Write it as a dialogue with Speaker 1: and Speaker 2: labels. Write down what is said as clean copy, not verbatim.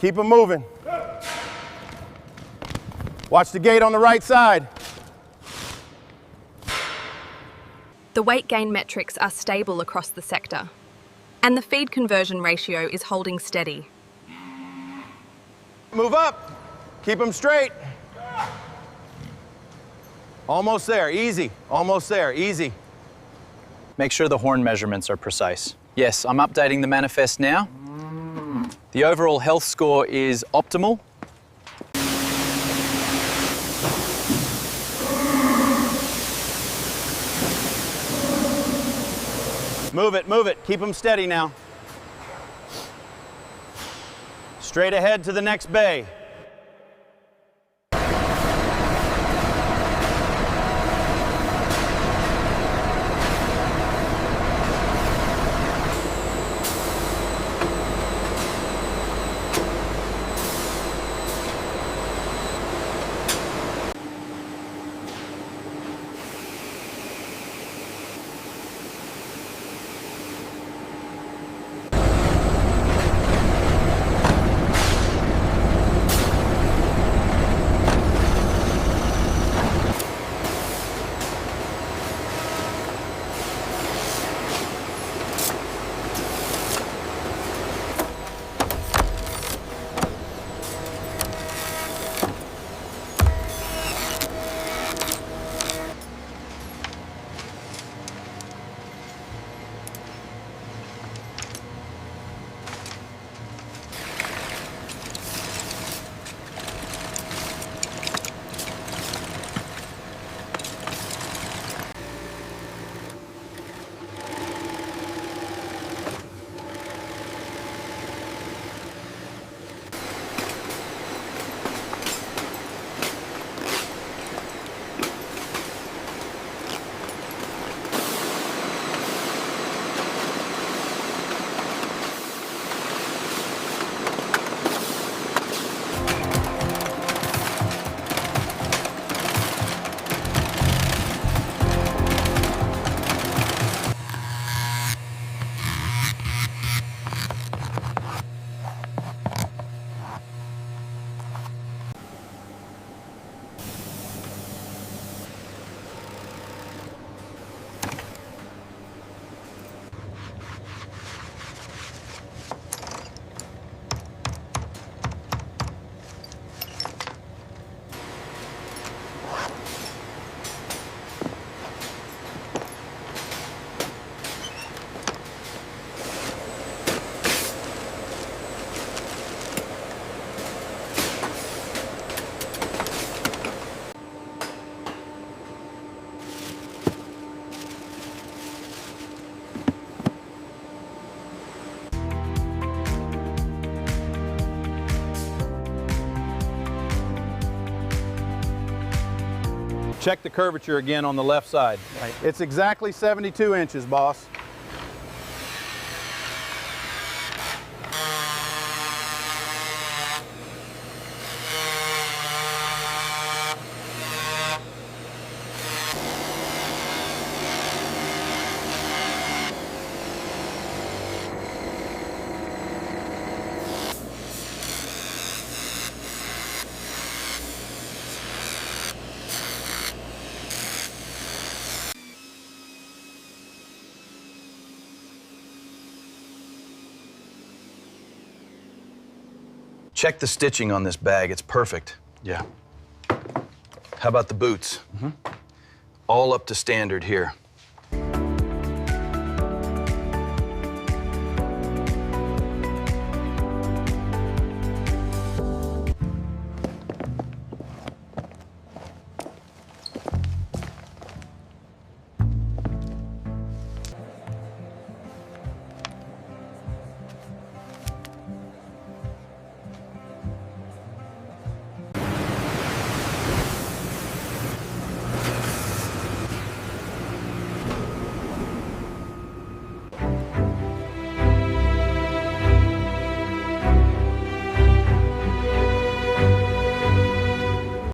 Speaker 1: Keep them moving. Watch the gate on the right side.
Speaker 2: The weight gain metrics are stable across the sector, and the feed conversion ratio is holding steady.
Speaker 1: Move up. Keep them straight. Almost there, easy. Almost there, easy.
Speaker 3: Make sure the horn measurements are precise. Yes, I'm updating the manifest now. The overall health score is optimal.
Speaker 1: Move it. Keep them steady now. Straight ahead to the next bay. Check the curvature again on the left side.
Speaker 3: Right.
Speaker 1: It's exactly 72 inches, boss.
Speaker 4: Check the stitching on this bag, it's perfect.
Speaker 3: Yeah.
Speaker 4: How about the boots? All up to standard here.